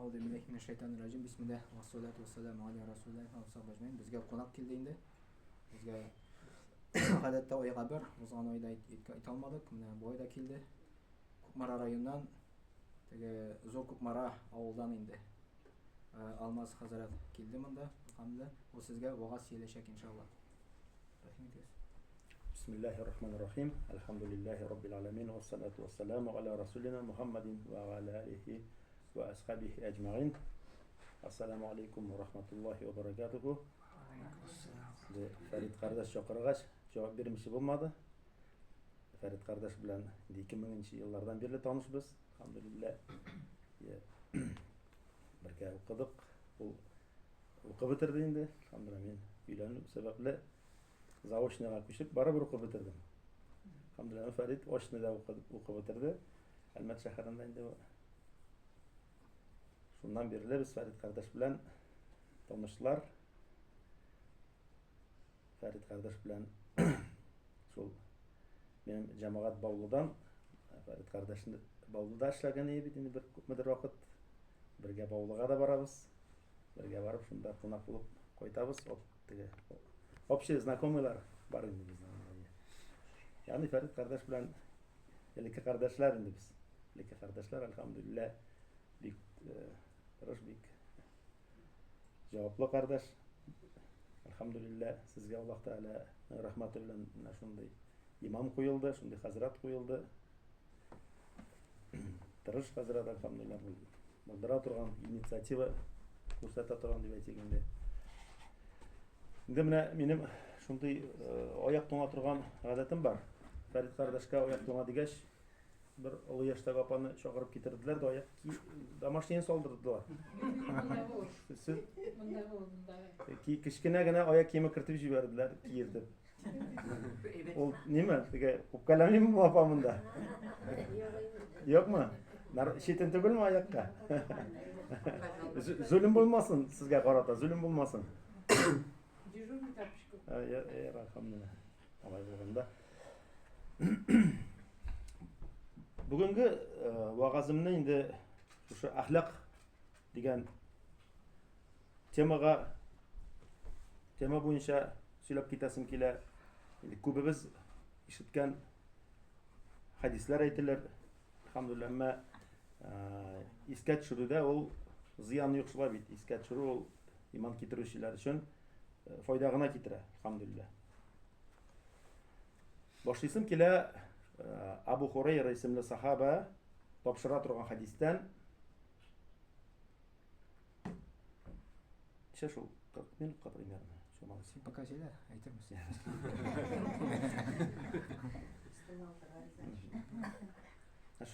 Ауду биллахи минаш шайтанир ражим. Бисмиллах ва салату ва саламу аля расулиллахи ва сахбихи ажмаин. Бизге конак келди инде. Бизге гадәттә ойга бер, узган ойда әйтә алмадык. Менә бу ойда килде. Кукмара районунан, теге Зор Кукмара авылдан инде. Алмаз хазрат килде монда. Алхамдулилlah. Ул сезгә вагаз сөйләшәк иншаллах. Рахмәт. Bismillahirrahmanirrahim. Elhamdülillahi Rabbil alemin. Ve salatu ve selamu ala Resulina Muhammedin ve ala alihi ve ashabihi ecma'in. Assalamu alaikum ve rahmetullahi ve berekatuhu. Ferit kardeş çakırgaç cevap vermişi bulmadı. Ferit kardeş bilen 2000 yıllardan beri tanışız. Elhamdülillah. Berkah okuduk. Okuyup bitirdi indi. Elhamdülillah. Uylanıp sebeple zaoçnaga köşüp barabir okuyup bitirdim. Elhamdülillah Ferit oçnada okuyup bitirdi. Elmet şehrinden indi. Şundan beri biz Ferit kardeş bilen tanıştılar. Ferit kardeş bilen şol benim cemaat Bavlu'dan Ferit kardeşin Bavlu'da işlegen iyi bir müdür vakit birge Bavlu'ga da barabız. Birge barıp şunda konak bulup koytabız. Общие знакомыйлар бар инде биздин. Yani Ferit kardeş bilen elike kardeşler indi biz. Elike kardeşler elhamdülillah bik bik cevaplı kardeş. Elhamdülillah sizge Allah Teala rahmeti bilen şunday imam koyuldu, şunday hazret koyuldu. Tırış hazret elhamdülillah buldıra turgan inisiyativa kursata turgan deb aytganda. Endi menim şunday oyak to'na turgan odatim bor. Ferit kardeşga oyak to'na degach bir ulu yaşdagi apani chaqirib ketirdilar da oyak домашний soldurdilar. Ki kichkinagina oyak kiyimi kiritib jiberdilar, kiyirdi. Ol nima? Dega o'pkalamingmi opamda? Yo'qmi? Shetin tugilmi oyakka? Zulm bo'lmasin sizga qarata, zulm bo'lmasin. Elhamdülillah. Alay bo'lganda. Bugungi va'zimni endi shu axloq degan tema bo'yicha so'ylab ketasim kelar. Endi ko'pimiz eshitgan hadislar aytilar. Alhamdulillah, amma esga tushiruvda ul ziyonni yo'qsilab aytdi. Esga tushiruv ul iymon keltiruvchilar uchun foydag'ina ketira. Alhamdulillah. Boshlaysim kelar Abu Hurayra ismli sahaba topshira turgan hadisdan shu 40 minutga примерно. Пока şeyler aytırmız.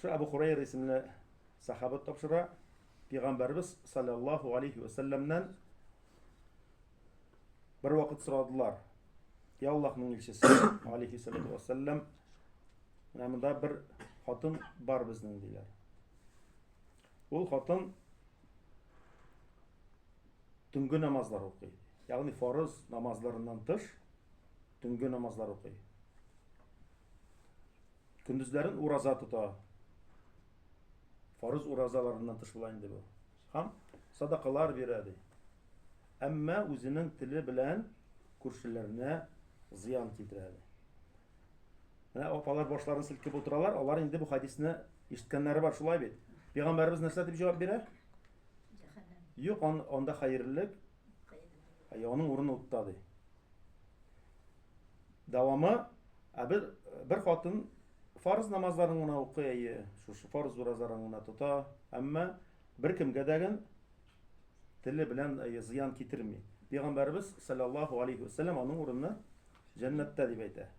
Şu Abu Hurayra ismli sahaba topshira Peygamberimiz sallallahu aleyhi ve sellem'den bir vakit soradılar. Ya Allah'ın elçisi aleyhissalatu vesselam, bunda bir hatun var bizning deydilar. Ol hatun tungi namazlar o'qiydi. Ya'ni farz namazlarından tış tungi namazlar o'qiydi. Gündüzlerin uraza tutar. Farz urazalarından tış bulayın bu. Ham sadaqalar beradi. Amma o'zining tili bilan ko'rshilariga ziyon keltiradi. Mana opalar boshlarini silkib o'tiralar. Ular endi bu hadisni eshitganlari bor, shulay deb. Payg'ambarimiz nima deb javob beradi? Yo'q, onda xayrlik hayyoning o'rnini o'tadi. Davomi bir xotin farz namozlarini o'qiydi, shu farz ro'zalarini tuta, ammo bir kimga dagin tili bilan ziyon keltirmaydi. Peygamberimiz sallallahu aleyhi ve sellem onun o'rnini jannatda deb aytadi.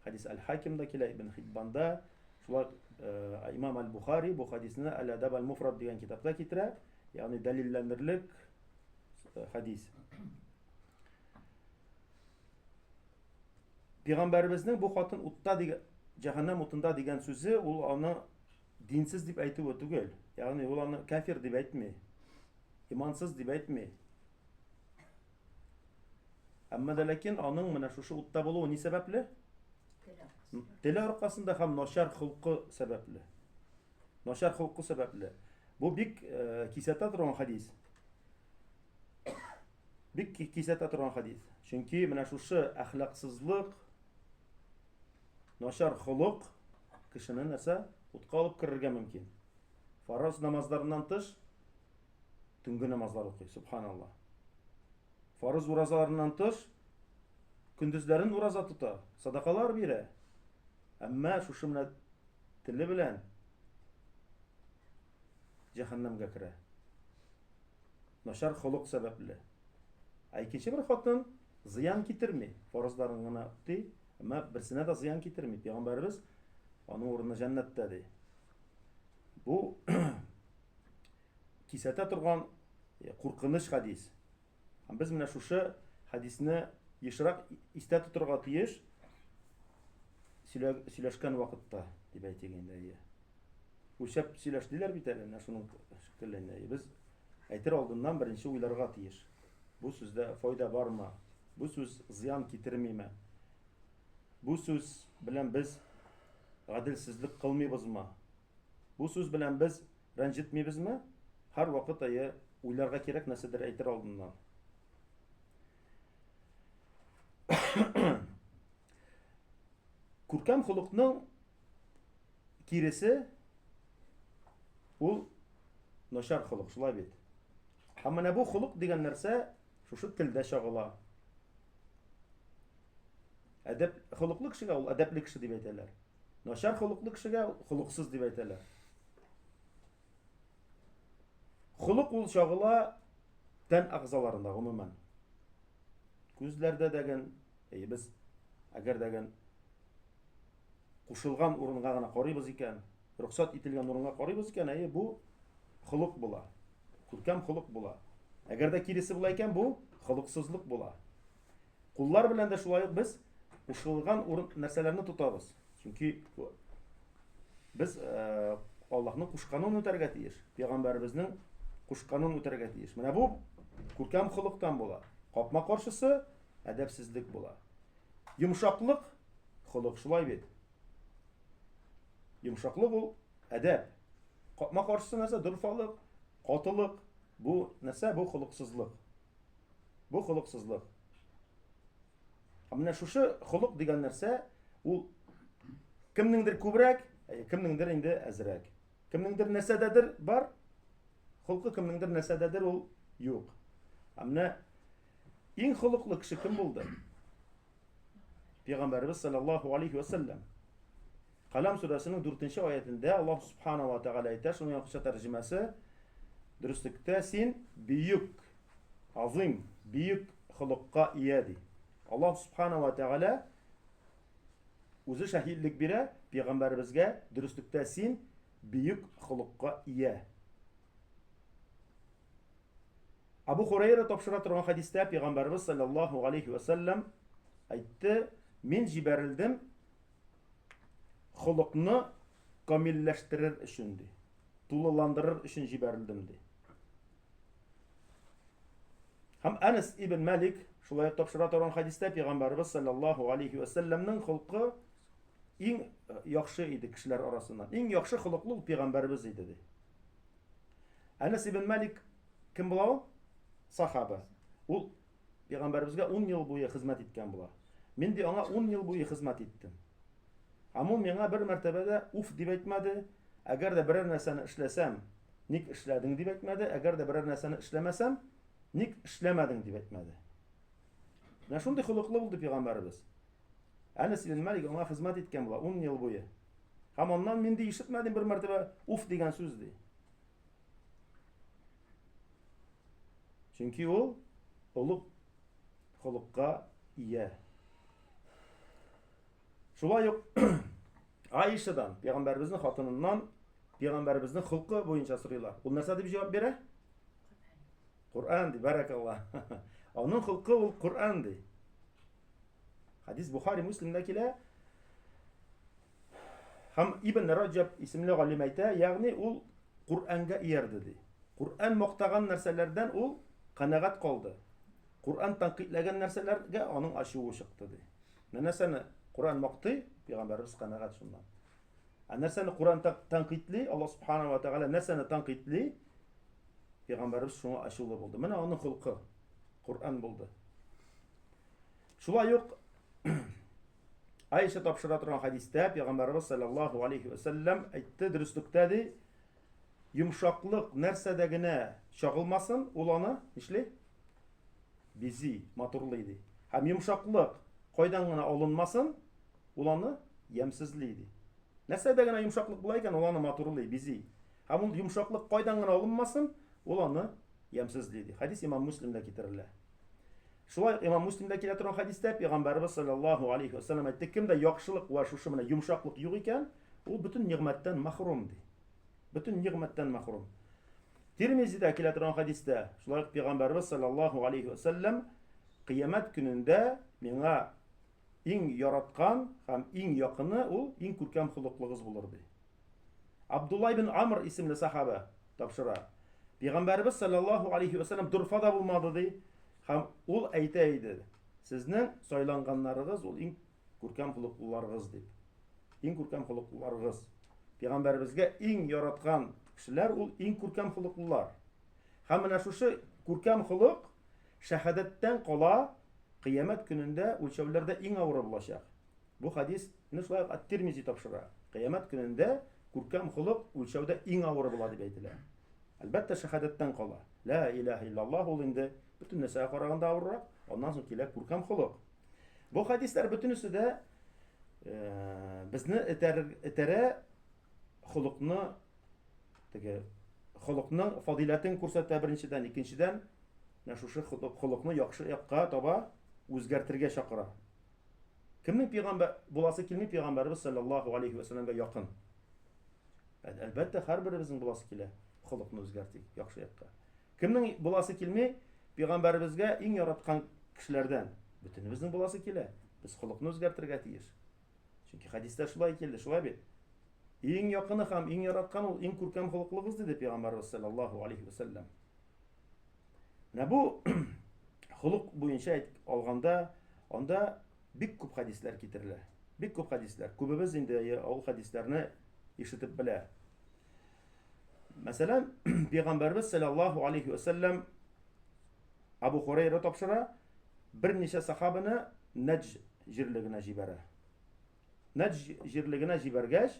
Hadis Al-Hakimda kelar, Ibn Hibban'da, şular İmam Al-Bukhari bu hadisini Al-Adab Al-Mufrad degan kitobda keltiradi. Ya'ni dalillanirlik hadis. Peygamberimizning bu xotin o'tda degan jahannam o'tinda degan so'zi uni dinsiz deb aytib o'tugul. Ya'ni ularni kafir deb aytmaydi. İmansız deb aytmaydi. Amma da lakin onun mana shu o'tda bo'luvi ne sababli? Tili orqasida ham noshar xulqi sababli. Noshar xulqi sababli. Бу бик кисәтә торган хадис. Бик кисәтә торган хадис. Чөнки менә шушы әхлаксызлык, начар холык кешене нәрсә утка алып керергә мөмкин. Фарыз намазларыннан тыш төнге намазлар укый, субханаллах. Фарыз уразаларыннан тыш көндезләрен ураза тота, садакалар бирә. Әмма шушы менә теле белән җәһәннәмгә керә. Начар холык сәбәпле. Икенче бер хатын зыян китерми, фарызларын гына укый, әмма берсенә дә зыян китерми. Пәйгамбәрбез аның урыны җәннәттә ди. Бу кисәтә торган куркыныч хадис. Һәм без менә шушы хадисне ешрак истә тоторга тиеш сөйләшкән вакытта дип әйтик инде. Үлчәп сөйләштеләр бит әле, менә шуның шикелле. Без әйтер алдыннан беренче уйларга тиеш. Бу сүздә файда бармы? Бу сүз зыян китермиме? Бу сүз белән без гаделсезлек кылмыйбызмы? Бу сүз белән без рәнҗетмибезме? Һәр вакыт уйларга кирәк нәрсәдер әйтер алдыннан. Күркәм холыкның киресе ул начар холык, шулай бит. Һәм менә бу холык дигән нәрсә шушы телдә чагыла. Әдәп холыклы кешегә ул әдәпле кеше дип әйтәләр. Начар холыклы кешегә холыксыз дип әйтәләр. Холык ул чагыла тән агъзаларында гомумән. Күзләрдә дәгән, без әгәр дәгән кушылган урынга гына карыйбыз икән, рөхсәт ителгән урынга карыйбыз икән, бу холык була. Күркәм холык була. Әгәр дә киресе була икән, бу холыксызлык була. Куллар белән дә шулай ук без кушылган урын нәрсәләрне тотабыз. Чөнки без Аллаһның кушканын үтәргә тиеш. Пәйгамбәребезнең кушканын үтәргә тиеш. Менә бу күркәм холыктан була. Капма каршысы әдәпсезлек була. Йомшаклык холык, шулай бит. Йомшаклык ул әдәп. Капма каршысы нәрсә? Дөрфалык, катылык. Бу нәрсә? Бу холыксызлык. Бу холыксызлык. Менә шушы холык дигән нәрсә ул кемнеңдер күбрәк, кемнеңдер инде әзрәк. Кемнеңдер нәрсәдәдер бар, холкы кемнеңдер нәрсәдәдер ул юк. Менә иң холыклы кеше кем булды? Пәйгамбәрбез саллаллаһу алейхи ва саллям. Калам сүрәсенең 4-нче аятында Аллаһ субханаһу ва тааля әйтә, шуның яхшы тәрҗемәсе дөрестлектә син бийүк, азим, бийүк холыкка ия ди. Аллаһ субханаһу ва тааля үзе шаһидлек бирә пәйгамбәрбезгә, дөрестлектә син бийүк холыкка ия. Абу Хурайра тапшыра торган хадистә пәйгамбәрбез саллаллаһу алейхи ва саллям әйтте: "Мин җибәрелдем холыкны камилләштерер өчен ди. Тулыландырыр өчен җибәрелдем ди." Һәм Анас ибн Малик шулай тапшыра торган хадистә пәйгамбәрбез саллаллаһу алейхи ва саллямның холкы иң яхшы иде кешеләр арасыннан. Иң яхшы холыклы пәйгамбәрбез иде ди. Анас ибн Малик кем була ул? Сахаба. Ул пәйгамбәрбезгә 10 ел буе хезмәт иткән була. Мин ди аңа 10 ел буе хезмәт иттем. Һәм ул миңа бер мәртәбәдә уф дип әйтмәде. Әгәр дә берәр нәрсәне эшләсәм, ник эшләдең дип әйтмәде. Әгәр дә берәр нәрсәне эшләмәсәм, ник эшләмәдең дип әйтмәде. Менә шундый холыклы булды пәйгамбәрбез. Анас ибн Малик аңа хезмәт иткән була 10 ел буе. Һәм аннан мин ди ишетмәдем бер мәртәбә уф дигән сүз ди. Чөнки ул олуг холыкка ия. Шулай ук Аишадан, пәйгамбәрбезнең хатыныннан, пәйгамбәрбезнең холкы буенча сорыйлар. Ул нәрсә дип җавап бирә? Кур'ан ди, баракаллах. Аның холкы ул Кур'ан ди. Хадис Бухари, Муслимдә килә. Һәм Ибн Раҗаб исемле галим әйтә, ягъни ул Кур'анга иярде ди. Кур'ан мактаган нәрсәләрдән ул канагать калды. Кур'ан тәнкыйтьләгән нәрсәләргә аның ачуы чыкты ди. Нәрсәне Кур'ан мактый, пәйгамбәрбез канагать шуннан. Нәрсәне Кур'ан тәнкыйтли, Аллаһ Субханаһу ва Тәгалә нәрсәне тәнкыйтли? Пәйгамбәрбез шуңа ачулы булды. Менә аның хулкы Кур'ан булды. Шулай ук Айша тапшыра торган хадистә Пәйгамбәрбез саллаллаһу алейхи ва саллям әйтте, дөрестлектә ди, йомшаклык нәрсәдә генә чагылмасын, ул аны нишли? Бизи, матурлый ди. Һәм йомшаклык кайдан гына алынмасын, ул аны ямсызлый ди. Нәрсәдә генә йомшаклык була икән, ул аны матурлый, бизи. Һәм ул йомшаклык кайдан гына алынмасын, ул аны ямсызлый ди. Хадис Имам Муслимдә китерелә. Шулай Имам Муслимдә килә торган хадистә Пәйгамбәрбез саллаллаһу алейхи ва саллям әйтте, кемдә яхшылык ва шушы менә йомшаклык юк икән, ул бөтен нигъмәттән мәхрум ди. Бөтен нигъмәттән мәхрум. Тирмизидә килә торган хадистә, шулай ук Пәйгамбәрбез саллаллаһу алейхи ва саллям кыямәт көнендә миңа иң яраткан һәм иң якыны ул иң күркәм хулыклыгыз булыр ди. Абдулла ибн Амр исемле сахаба тапшыра. Пәйгамбәрбез саллаллаһу алейхи ва саллям дурфада булмады ди. Һәм ул әйтә иде, сезнең сайланганнарыгыз ул иң күркәм хулыклыларыгыз дип. Иң күркәм хулыклыларыгыз. Пәйгамбәрбезгә иң яраткан кешеләр ул иң күркәм хулыклылар. Һәм менә шушы күркәм хулык шәһадәттән кала кыямәт көнендә үлчәүләрдә иң авыры булачак. Бу хадис шулай Ат-Тирмизи тапшыра. Кыямәт көнендә күркәм хулык үлчәүдә иң авыры була дип әйтелә. Әлбәттә шәһадәттән кала. Ла илаһа иллаллаһ ул инде бөтен нәрсәгә караганда авыррак, аннан соң килә күркәм хулык. Бу хадислар бөтенесе дә безне этәрә хулыкны, теге хулыкның фадилатын күрсәтә беренчедән, икенчедән шушы хулыкны яхшы якка таба үзгәртергә чакыра. Кемнең пәйгамбәр буласы килми Пәйгамбәрбез саллаллаһу алейхи ва саллямга якын? Әлбәттә һәрберебезнең буласы килә хулыкны үзгәртик яхшы якка. Кемнең буласы килми Пәйгамбәрбезгә иң яраткан кешеләрдән? Бөтенебезнең буласы килә. Без хулыкны үзгәртергә тиеш. Чөнки хадистә шулай килде, шулай бит. Иң якыны һәм иң яраткан ул иң күркәм хулыклыгыз диде Пәйгамбәрбез саллаллаһу алейхи ва саллям. Менә бу хулык буенча алганда, анда бик күп хадислар китерелә. Бик күп хадислар. Күбебез инде ул хадисларны ишетеп белә. Мәсәлән, Пәйгамбәрбез саллаллаһу алейхи ва саллям Абу Хурайра тапшыра, берничә сахабаны Надж җирлегенә җибәрә. Надж җирлегенә җибәргәч,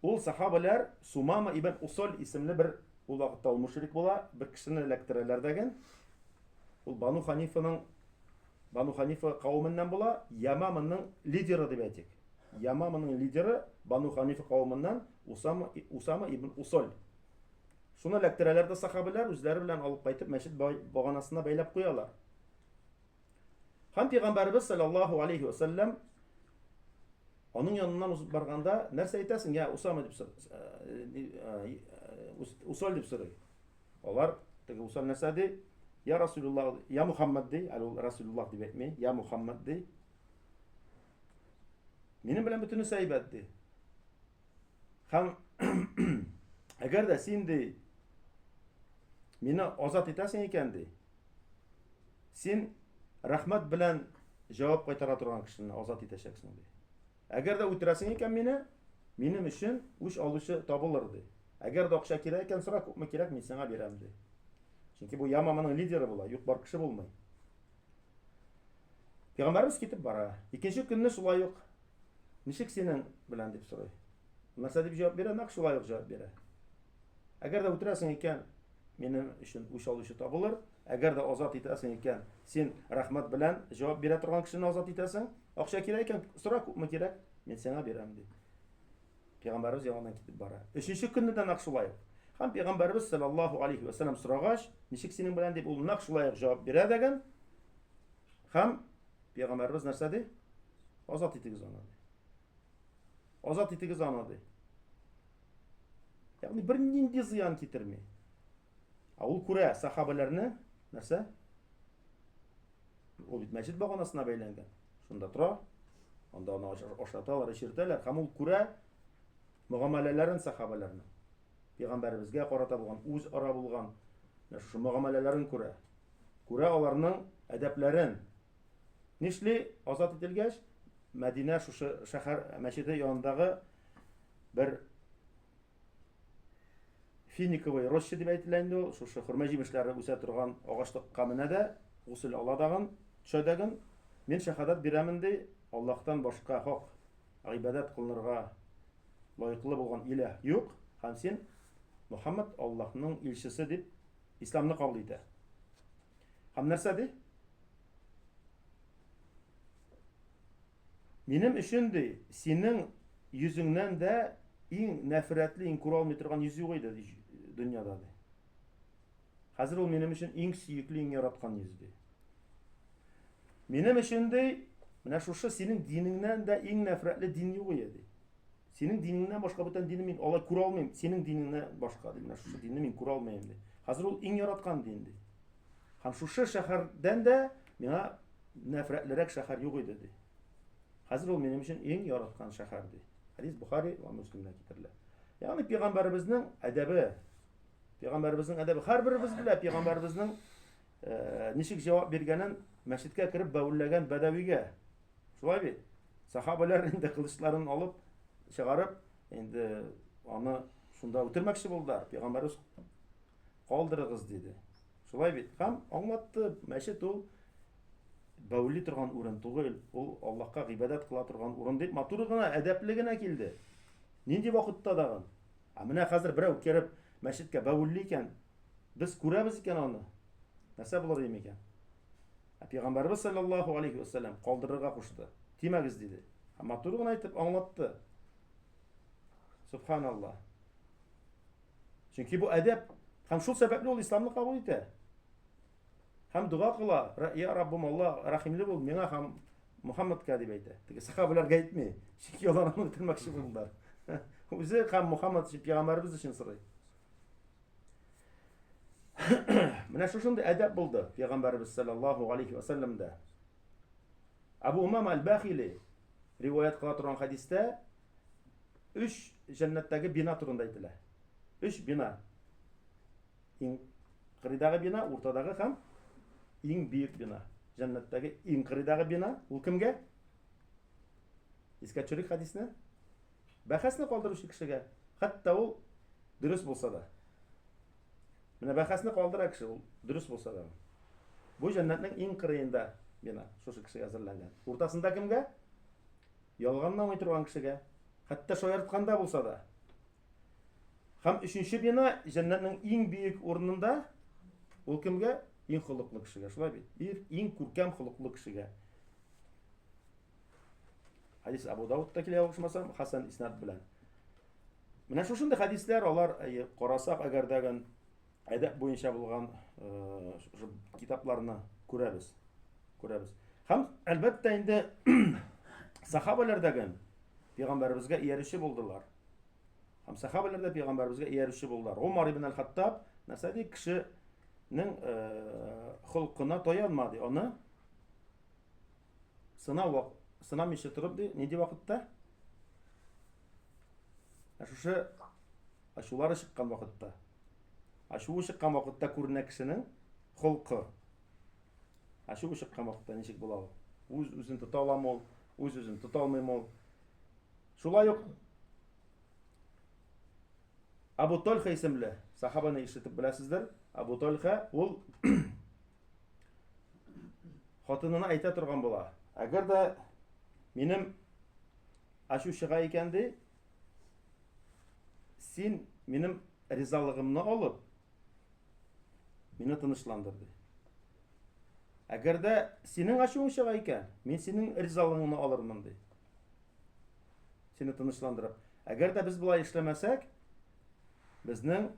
ул сахабалар Сумама ибн Усал исемле бер ул вакытта ул мушрик була, бер кешене эләктерәләр дигән. Ул Бану Ханифа кавымыннан була, Ямаманың лидеры дип әйтик. Ямаманың лидеры Бану Ханифа кавымыннан Усама ибн Усал. Шуны эләктерәләр дә сахабалар үзләре белән алып кайтып мәчет баганасына бәйләп куялар. Һәм Пәйгамбәрбез саллаллаһу алейхи ва саллям аның яныннан узып барганда нәрсә әйтәсең? Я Усама дип Усал дип сорый. Алар теге Усал нәрсә ди? Я Расулуллах, я Мухаммад ди, ул Расулуллах дип әйтми, я Мухаммад ди. Минем белән бөтен сәйбәт ди. Һәм әгәр дә син ди мине азат итәсең икән ди, син рәхмәт белән җавап кайтара торган кешене азат итәчәксең ди. Әгәр дә үтерәсең икән минем өчен үч алучы табылыр ди. Әгәр дә акча кирәк икән, сора, күпме кирәк, мин сиңа бирәм ди. Чөнки бу Ямаманың лидеры була, юк бар кеше булмый. Пәйгамбәрбез китеп бара. Икенче көнне шулай ук ничек синең белән дип сорый. Нәрсә дип җавап бирә? Нәкъ шулай ук җавап бирә. Әгәр дә үтерәсең икән, минем өчен үч алучы табылыр. Әгәр дә азат итәсең икән, син рәхмәт белән җавап бирә торган кешене азат итәсең, акча кирәк икән, сора, күпме кирәк, мин сиңа бирәм ди. Пәйгамбәрбез янына китеп бара. Өченче көнне дә нәкъ шулай. Һәм Пәйгамбәрбез саллаллаһу алейхи ва саллям сорагач, ничек синең белән дип ул нәкъ шулай җавап бирә дигән. Һәм Пәйгамбәрбез нәрсә ди? Азат итегез аны ди. Азат итегез аны ди. Ягъни бер нинди зыян китерми. Ул күрә сахабаларны нәрсә? Ул бит мәчет баганасына бәйләнгән. Шунда тора. Анда аны ашаталар, эчертәләр. Һәм ул күрә мөгамәләләрен сахабаларны. Пәйгамбәрбезгә карата булган, үз ара булган шушы мөгамәләләрен күрә. Күрә аларның әдәпләрен. Нишли азат ителгәч, Мәдинә шушы шәһәр мәчете янындагы бер финиковый роща дип әйтелә инде ул. Шушы хөрмә җимешләре үсә торган агачлыкка менә дә гусел ала дагын, төшә дагын. Мин шәһадәт бирәмен ди, Аллаһтан башка хак гыйбадәт кылынырга лаеклы булган илаһ юк, һәм син Мөхәммәд Аллаһның илчесе дип исламны кабул итә. Һәм нәрсә ди? Минем өчен ди, синең йөзеңнән дә иң нәфрәтле, иң күрә алмый торган йөз юк иде дөньяда ди. Хәзер ул минем өчен иң сөекле, иң яраткан йөз ди. Минем өчен ди, менә шушы синең динеңнән дә иң нәфрәтле дин юк иде. Синең динеңнән башка бүтән динне мин алай күрә алмыйм. Синең динеңнән башка ди. Менә шушы динне мин күрә алмыйм ди. Хәзер ул иң яраткан дин ди. Һәм шушы шәһәрдән дә миңа нәфрәтлерәк шәһәр юк иде ди. Хәзер ул минем өчен иң яраткан шәһәр ди. Хәдис Бухари ва Муслимдә китерелә. Ягъни пәйгамбәребезнең әдәбе, пәйгамбәребезнең әдәбе һәрберебез белә пәйгамбәребезнең ничек җавап биргәнен мәчеткә кереп бәүлләгән бәдәвигә. Шулай бит. Сахабалар инде кылычларын алып чыгарып, инде аны шунда үтермәкче булдылар. Пәйгамбәрбез калдырыгыз диде. Шулай бит. Һәм аңлатты, мәчет ул бәүли торган урын түгел, ул Аллаһка гыйбадәт кыла торган урын дип матур гына, әдәпле генә килде. Нинди вакытта дагы? Менә хәзер берәү кереп мәчеткә бәүли икән, без күрәбез икән аны. Нәрсә булыр дим икән? Пәйгамбәрбез саллаллаһу алейхи ва саллям калдырырга кушты. Тимәгез диде. Һәм матур гына әйтеп аңлатты. Субханаллах. Чөнки бу әдәп һәм шул сәбәпле ул исламны кабул итә. Һәм дуга кыла, я Раббым Аллаһ, рәхимле бул миңа һәм Мөхәммәдкә дип әйтә. Теге сахабаларга әйтми. Чөнки алар аны үтермәкче булдылар. Үзе һәм Мөхәммәд пәйгамбәрбез өчен сорый. Менә шушындый әдәп булды пәйгамбәрбез саллаллаһу алейхи ва саллямда. Абу Умама аль-Бахили риваят кыла торган хадистә 3 җәннәттәге бина турында әйтелә. 3 бина. Иң кырыйдагы бина, уртадагы һәм иң бийек бина. Җәннәттәге иң кырыйдагы бина ул кемгә? Искә төшерик хадисне. Бәхәсне калдыручы кешегә. Хәтта ул дөрес булса да. Менә бәхәсне калдыра кеше ул дөрес булса да. Бу җәннәтнең иң кырыенда бина шушы кешегә әзерләнгән. Уртасында кемгә? Ялганнан торган кешегә. Хәтта шаяртканда булса да. Һәм 3нче бина җәннәтнең иң бийек урынында ул кемгә? Иң холыклы кешегә. Шулай бит. Иң күркәм холыклы кешегә. Хадис Абу Давудта килә ошмасам, Хасан иснат белән. Менә шушындый хадисләр алар карасак әгәрдәгән әдәп буенча булган китапларны күрәбез. Һәм әлбәттә инде сахабалар дагы пәйгамбәребезгә иярүче булдылар. Һәм сахабалар да пәйгамбәребезгә иярүче булдылар. Умар ибн аль-Хаттаб нәрсә ди, кешенең холкына таянмады. Аны сынамыйча торып ди, нинди вакытта? Шушы ачулары чыккан вакытта. Ачуы чыккан вакытта күренә кешенең холкы. Ачуы чыккан вакытта ничек була ул? Үз-үзен тота аламы ул? Үз-үзен тота алмыймы ул? Шулай ук Абу Тальха исемле сахабаны ишетеп беләсездер. Абу Тальха ул хатынына әйтә торган була. Әгәр дә минем ачу чыга икән ди, син минем ризалыгымны алып мине тынычландыр ди. Әгәр дә синең ачуың чыга икән, мин синең ризалыгыңны алырмын ди. Сине тынычландырып. Әгәр дә без булай эшләмәсәк, безнең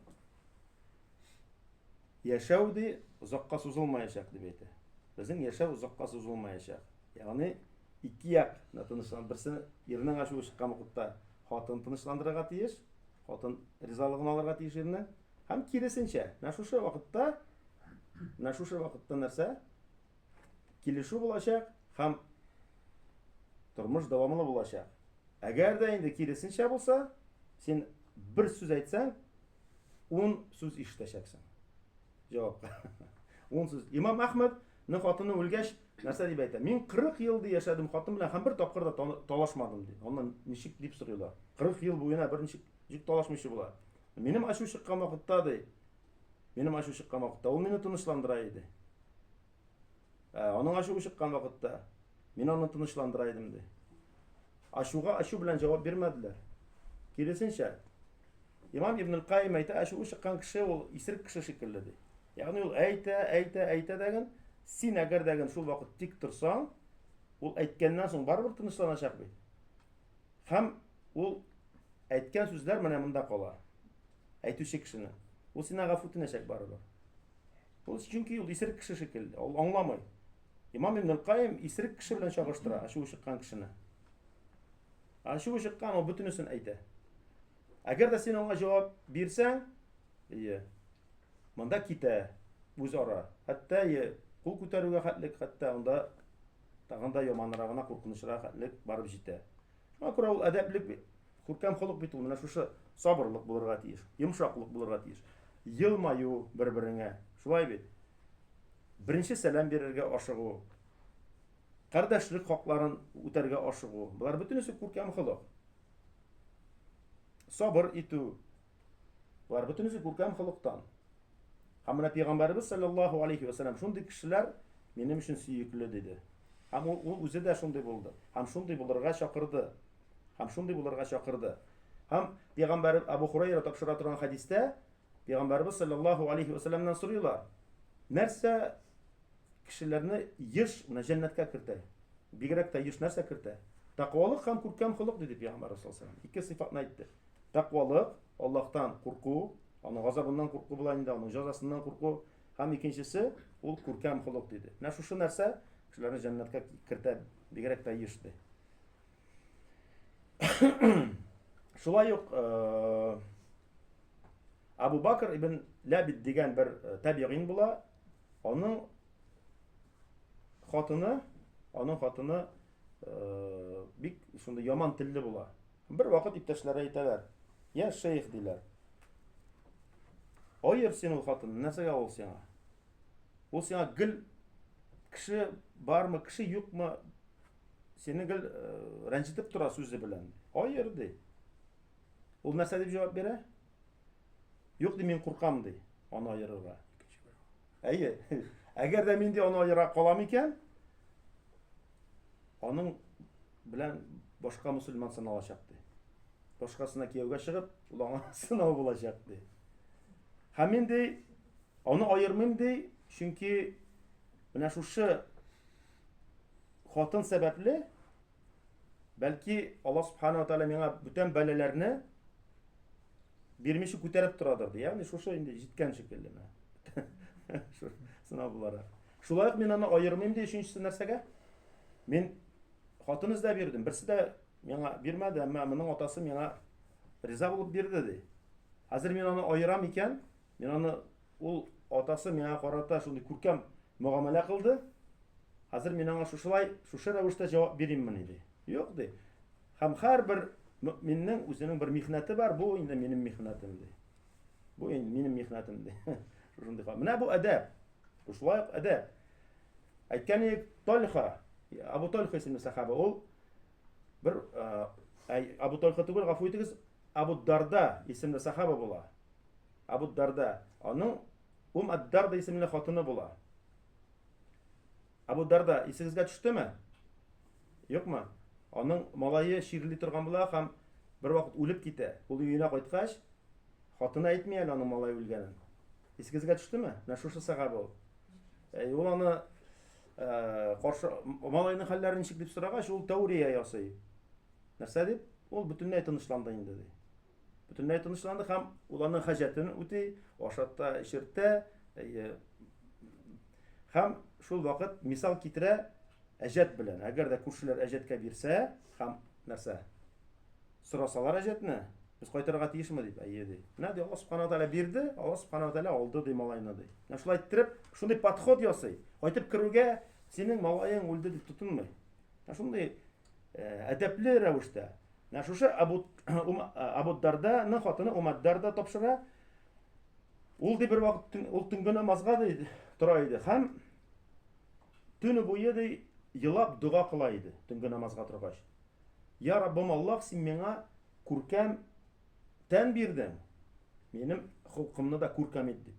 яшәү ди озакка сузылмаячак дип әйтә. Безнең яшәү озакка сузылмаячак. Ягъни ике як тынычландырсын, ирнең ачуы чыккан вакытта хатын тынычландырырга тиеш, хатын ризалыгын алырга тиеш ирнең, һәм киресенчә. Менә шушы вакытта нәрсә? Килешү булачак һәм тормыш дәвамлы булачак. Әгәр дә инде киресенчә булса, син бер сүз әйтсәң, 10 сүз ишетәчәксең. Җавап. 10 сүз. Имам Әхмәд хатыны үлгәч, нәрсә дип әйтә? Мин 40 ел ди яшәдем хатын белән һәм бер тапкыр да талашмадым ди. Аннан ничек дип сорыйлар. 40 ел буена бер ничек талашмыйчы була. Минем ашу чыккан вакытта ди. Минем ашу чыккан вакытта ул мине тынычландыра иде. Аның ашу чыккан вакытта мин аны тынычландыра идем ди. Ашуга ашу белән җавап бирмәделәр. Киресенчә, Имам Ибн Кайим әйтә, ашу чыккан кеше ул исерек кеше шикелле ди. Ягъни ул әйтә дигән, син әгәр дигән шул вакыт тик торсаң, ул әйткәннән соң барыбер тынычланачак бит. Һәм ул әйткән сүзләр менә монда кала. Әйтүче кешене. Ул сиңа гафу итәчәк барыбер. Ул чөнки ул исерек кеше шикелле, ул аңламый. Имам Ибн Кайим исерек кеше белән чагыштыра, ашу чыккан кешене. Ашу чыккан ул бөтенесен әйтә. Әгәр дә син аңа җавап бирсәң, монда китә үз ара. Хәтта кул күтәрүгә хәтлек, хәтта анда тагында яманрагына, куркынычрак хәтлек барып җитә. Шуңа күрә ул әдәплек, күркәм холык бит ул, менә шушы сабырлык булырга тиеш, йомшаклык булырга тиеш. Йылмаю бер-береңә. Шулай бит. Беренче сәлам бирергә ашыгу, кардәшлек хакларын үтәргә ашыгу. Булар бөтенесе күркәм холык. Sabır itu. Var bütünüzü күркәм холыктан. Һәм менә Пәйгамбәрбез саллаллаһу алейхи ва саллям шундый кешеләр минем өчен сөекле диде. Һәм ул үзе дә шундый булды. Һәм шундый булырга чакырды. Һәм Пәйгамбәр Абу Хурайра тапшыра торган хадистә Пәйгамбәрбез саллаллаһу алейхи ва саллямнан сорыйлар. Нәрсә кешеләрне еш менә җәннәткә кертә? Бигрәк тә еш нәрсә кертә? Тақвалык һәм күркәм холык диде Пәйгамбәр саллаллаһу алейхи ва саллям. Ике сыйфатны әйтте. Тақвалык, Аллаһтан курку, аның газабыннан курку була инде, аның җәзасыннан курку, һәм икенчесе ул күркәм холык диде. Менә шушы нәрсә кешеләрне җәннәткә кертә, бигрәк тә еш ди. Шулай ук Абу Бакр ибн Лабид дигән бер табигин була. Аның хатыны бик шундый яман телле була. Бер вакыт иптәшләре әйтәләр: "Я шейх" диләр. "Айыр син ул хатын, нәрсәгә ул сиңа? Ул сиңа гел кеше бармы, кеше юкмы? Сине гел рәнҗетеп тора сүзе белән." "Айыр" ди. Ул нәрсә дип җавап бирә? "Юк ди, мин куркам" ди, аны аерырга. Әйе. Әгәр дә мин ди аны аера калам икән, аның белән башка мусульман сыналачак ди. Башкасына кияүгә чыгып, ул аңа сынау булачак ди. Һәм мин ди аны аермыйм ди, чөнки менә шушы хатын сәбәпле бәлки Аллаһ субхanahu ва тааля миңа бүтән бәлаләрне бирмичә күтәреп торадыр ди. Ягъни шушы инде җиткән шикелле. Сынау буларак. Шулай ук мин аны аермыйм ди, өченчесе нәрсәгә? Мин хатын эзләп бирдем. Берсе дә миңа бирмәде, әмма моның атасы миңа риза булып бирде ди. Хәзер мин аны аерам икән, мин аны ул атасы миңа карата шундый күркәм мөгамәлә кылды. Хәзер мин аңа шушы рәвештә җавап бирим ди. Юк ди. Һәм һәрбер мөэминнең үзенең бер михнәте бар, бу инде минем михнәтем ди. Бу инде минем михнәтем ди. Шундый хәл. Менә бу әдәп. Бу шулай ук әдәп. Әйткәне Тальха, Абу Тальха исемле сахаба, ул бер Абу Тальха түгел, гафу итегез, Абу Дарда исемле сахаба була. Абу Дарда. Аның Ад-Дарда исемле хатыны була. Абу Дарда исегезгә төштеме? Юкмы? Аның малае ширли торган була һәм бер вакыт үлеп китә. Ул өенә кайткач, хатыны әйтми әле аның малае үлгәнен. Исегезгә төштеме? Менә шушы сахаба ул. Ул аны каршы малайның хәлләрен ничек дип сорагач, ул тәүрия ясый. Нәрсә дип? Ул бөтенләй тынычланды инде ди. Бөтенләй тынычланды һәм ул аның хаҗәтен үти, ашатта, эшертә. Һәм шул вакыт мисал китерә әҗәт белән. Әгәр дә күршеләр әҗәткә бирсә, һәм нәрсә? Сорасалар әҗәтне, без кайтырга тиешме дип, әйе ди. Менә ди Аллаһ субхanahu ва тааля бирде, Аллаһ субхanahu ва тааля алды ди малайны ди. Менә шулай иттереп, шундый подход ясый. Кайтып керүгә синең малаең үлде дип тотынмый. Менә шундый әдәпле рәвештә. Менә шушы Абу Дарданың хатыны Ад-Дарда тапшыра. Ул ди бер вакыт ул төнгә намазга ди тора иде. Һәм Төне буе ди елап дуга кыла иде, төнге намазга торгач. Я Раббым Аллах, син миңа күркәм тән бирдең. Минем холкымны да күркәм ит дип.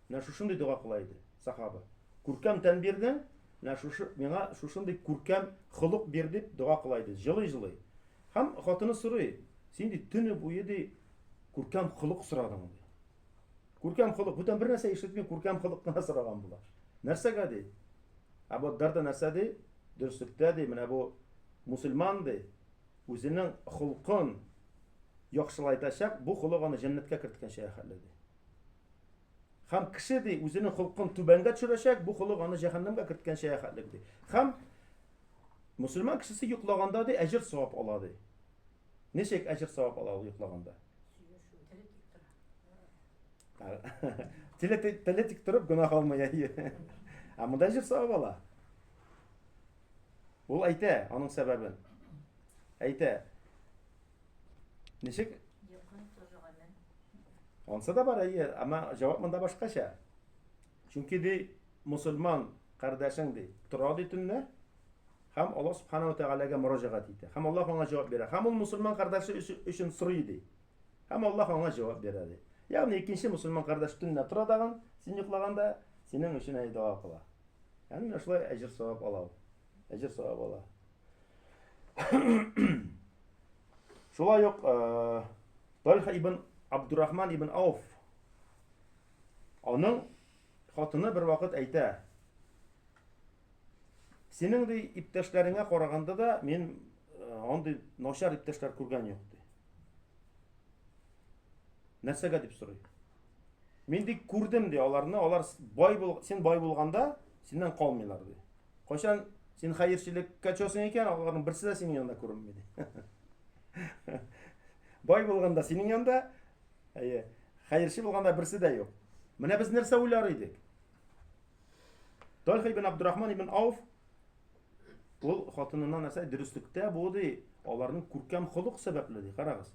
Менә шушындый дуга кыла иде сахаба. Күркәм тән бирдең, менә миңа шушындый күркәм холык бир дип дуга кыла иде. Җылый-җылый. Һәм хатыны сорый: "Син ди төне буе ди күркәм холык сорадың ди. Күркәм холык, бүтән бер нәрсә ишетмей күркәм холык кына сораган була. Нәрсәгә ди? Абу Дарда нәрсә ди? Дөреслектә ди, менә бу мусульман ди, үзенең холкын яхшылайтачак, бу холык аны җәннәткә керткәнчә хәлле ди. Һәм кеше ди үзенең холкын түбәнгә төшерәчәк, бу холык аны җәһәннәмгә керткәнчә хәлле ди. Һәм мусульман кешесе йоклаганда ди әҗер савап ала ди. Ничек әҗер савап ала ул йоклаганда? Теле тик торып гөнаһ алмый. Монда әҗер савап ала. Ул әйтә аның сәбәбен. Әйтә. Ничек? Онса да бар, ama cevap монда башкача. Чөнки ди мусульман кардәшең ди тора ди төнне, һәм Аллаһ Субханаһу ва Тәгаләгә мөрәҗәгать итә. Һәм Аллаһ аңа җавап бирә. Һәм ул мусульман кардәше өчен сорый ди. Һәм Аллаһ аңа җавап бирә ди. Ягъни икенче мусульман кардәш төнне тора даган, син йоклаганда синең өчен әй дуа кыла. Ягъни шулай әҗер савап ала. Әҗер савап ала. Шулай ук Тальха ибн Абдуррахман ибн Ауф аның хатыны бер вакыт әйтә: "Синең ди иптәшләреңә караганда да мин андый начар иптәшләр күргән юк" ди. Нәрсәгә дип сорый. Мин ди күрдем ди аларны, алар син бай булганда синнән калмыйлар ди. Кайчан син хәерчелеккә чөсең икән, аларның берсе дә синең янында күренми ди. Бай булганда синең янында, хәерче булганда берсе дә юк. Менә без нәрсә уйлар идек? Тальха ибн Абдуррахман ибн Ауф ул хатыныннан нәрсә дөрестлектә бу ди, аларның күркәм холык сәбәпле ди. Карагыз.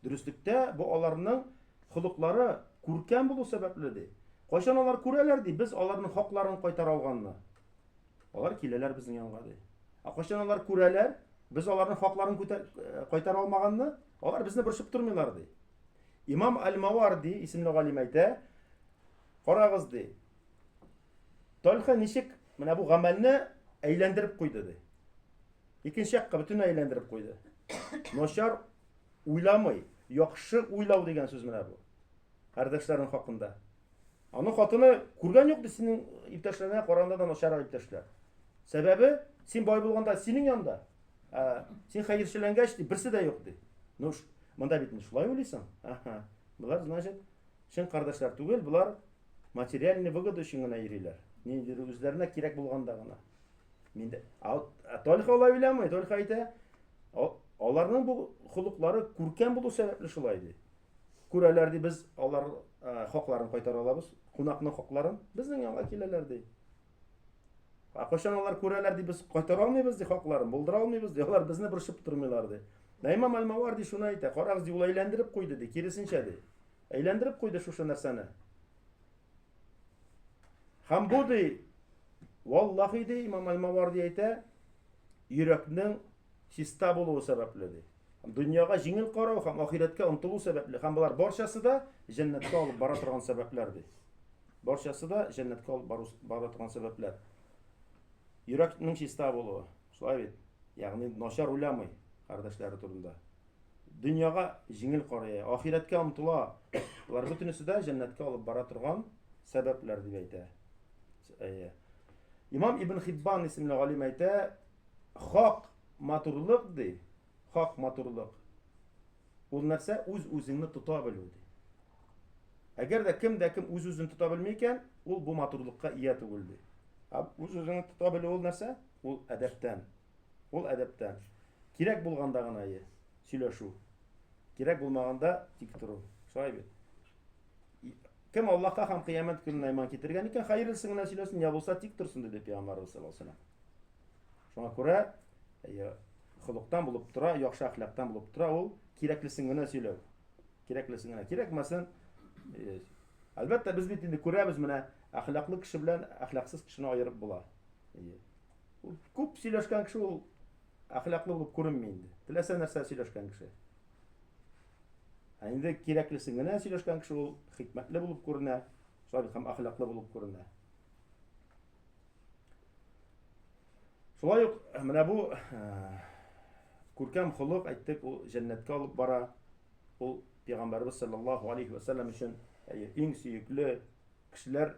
Дөрестлектә бу аларның холыклары күркәм булу сәбәпле ди. Кайчан алар күрәләр ди, без аларның хакларын кайтара алганны. Алар киләләр безнең янга ди. Кайчан алар күрәләр, biz аларның хакларын кайтара алмаганны, алар безне борчып тормыйлар ди. Имам Аль-Маварди исемле галим әйтә: "Карагыз ди. Тальха ничек менә бу гамәлне әйләндереп куйды ди. Икенче якка бөтенләй әйләндереп куйды. Начар уйламый, яхшы уйлау дигән сүз менә бу. Кардәшләрнең хакында. Аның хатыны күргән юк ди синең иптәшләренә караганда да начар иптәшләр. Сәбәбе син бай булганда синең янда, син хәерчеләнгәч ди берсе дә юк ди. Ну монда бит шулай уйлыйсың. Булар значит шин кардәшләр түгел, булар материальный выгода өчен генә йөриләр. Ниндидер үзләренә кирәк булганда гына. Миндә Тальха алай уйламый, Тальха әйтә, аларның бу холыклары күркәм булу сәбәпле шулай ди. Күрәләр ди, без алар хакларын кайтара алабыз, кунакның хакларын безнең янга киләләр ди. Кайчан алар күрәләр ди, без кайтара алмыйбыз ди хакларын, булдыра алмыйбыз ди, алар безне борчып тормыйлар ди. Имам Аль-Маварди шуны әйтә, карагыз ди, ул әйләндереп куйды ди, киресенчә ди. Әйләндереп куйды шушы нәрсәне. Һәм бу ди, валлаһи ди, Имам Аль-Маварди әйтә, йөрәкнең чиста булуы сәбәпле ди. Дөньяга җиңел карау һәм ахирәткә омтылу сәбәпле. Һәм булар барчасы да җәннәткә алып бара торган сәбәпләр ди. Барчасы да җәннәткә алып бара торган сәбәпләр. Йөрәкнең чиста булуы. Шулай бит. Ягъни начар уйламый кардәшләре турында. Дөньяга җиңел карый, ахирәткә омтыла. Булар бөтенесе дә җәннәткә алып бара торган сәбәпләр дип әйтә. Имам Ибн Хиббан исемле галим әйтә, хак матурлык ди. Хак матурлык. Ул нәрсә үз-үзеңне тота белү ди. Әгәр дә кем үз-үзен тота белми икән, ул бу матурлыкка ия түгел ди. Үз-үзеңне тота белү ул нәрсә? Ул әдәптән. Ул әдәптән. Кирәк булганда гына сөйләшү. Кирәк булмаганда тик тору. Шулай бит. Кем Аллаһка һәм кыямәт көненә иман китергән икән, хәерлесен генә сөйләсен, я булса тик торсын диде Пәйгамбәрбез саллаллаһу алейһи ва саллям. Шуңа күрә холыктан булып тора, яхшы әхлактан булып тора, ул кирәклесен генә сөйләү. Кирәклесен генә. Кирәкмәсен. Әлбәттә без бит инде күрәбез менә Ahlaklı kişi bilen ahlaksız kişini ayırıp bula. Ул күп сөйләшкән кеше ул ahlaklı булып күренми инде. Теләсә нәрсә сөйләшкән кеше. Инде кирәклесен генә сөйләшкән кеше ул хикмәтле булып күренә, шулай һәм ahlaklı булып күренә. Шулай ук менә бу күркәм холык әйттек, ул җәннәткә алып бара. Ул Пәйгамбәрбез саллаллаһу алейхи ва саллям өчен иң сөекле кешеләр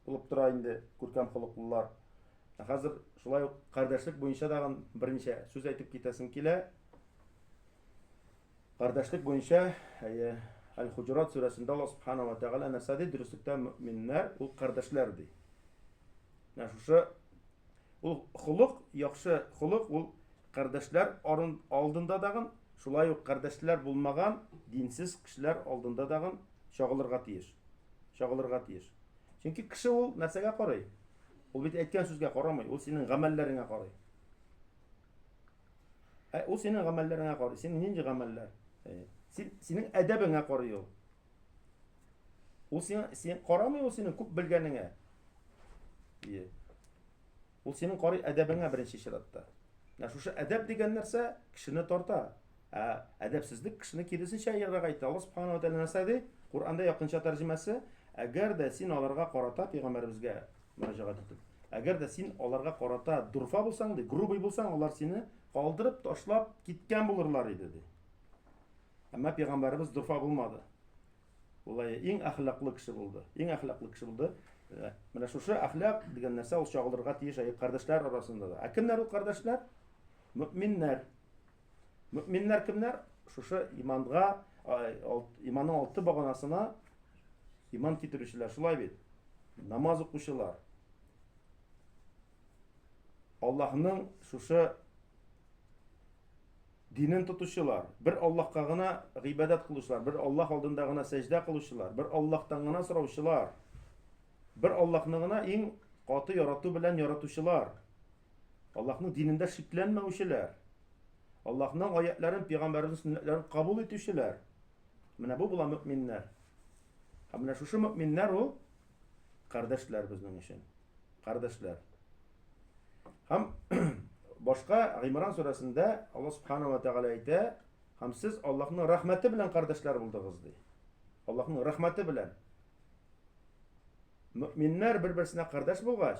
булып тора инде күркәм холыклылар. Хәзер шулай ук кардәшлек буенча дагы берничә сүз әйтеп китәсем килә. Кардәшлек буенча Аль-Хуҗурат сүрәсендә Аллаһ субханаһу ва тәгалә нәрсәдә дөрестлектә мөэминнәр ул кардәшләр ди. Менә шушы ул холык, яхшы холык ул кардәшләр алдында дагы, шулай ук кардәшләр булмаган динсез кешеләр алдында дагы чагылырга тиеш. Чагылырга тиеш. Чөнки кеше ул нәрсәгә карый? Ул бит әйткән сүзгә карамый, ул синең гамәлләреңә карый. Ул синең гамәлләреңә карый. Син нинди гамәлләр? Синең әдәбеңә карый ул. Ул син карамый ул синең күп белгәнеңә. Ул синең карый әдәбеңә беренче чиратта. Менә шушы әдәп дигән нәрсә кешене тарта. Әдәпсезлек кешене киресенчә ярага итә. Аллаһ субханаһу ва тәгалә нәрсәде? Куръанда якынча тәрҗемәсе: "Әгәр дә син аларга карата пәйгамбәребезгә мөрәҗәгать итеп, әгәр дә син аларга карата дурфа булсаң, ди, грубый булсаң, алар сине калдырып, ташлап киткән булырлар иде", ди. Әмма пәйгамбәребез дурфа булмады. Ул иң әхлаклы кеше булды. Иң әхлаклы кеше булды. Менә шушы әхлак дигән нәрсә ул чагылырга тиеш кардәшләр арасында да. Кемнәр ул кардәшләр? Мөэминнәр. Мөэминнәр кемнәр? Шушы иманга, иманның алты баганасына иман китерүчеләр, шулай бит. Намаз укучылар. Аллаһның шушы динен тотучылар, бер Аллаһка гына гыйбадат кылучылар, бер Аллаһ алдында гына сәҗдә кылучылар, бер Аллаһтан гына сораучылар, бер Аллаһны гына иң каты ярату белән яратучылар, Аллаһның динендә шикләнмәүчеләр, Аллаһның аятларын, пәйгамбәрнең сөннәтләрен кабул итүчеләр. Менә бу була мөэминнәр. Менә шушы мөэминнәр ул кардәшләр безнең өчен. Кардәшләр. Һәм башка Гимран сүрәсендә Аллаһ субханаһу ва тәгалә әйтә: "Һәм сез Аллаһның рәхмәте белән кардәшләр булдыгыз", ди. Аллаһның рәхмәте белән. Мөэминнәр бер-берсенә кардәш булгач,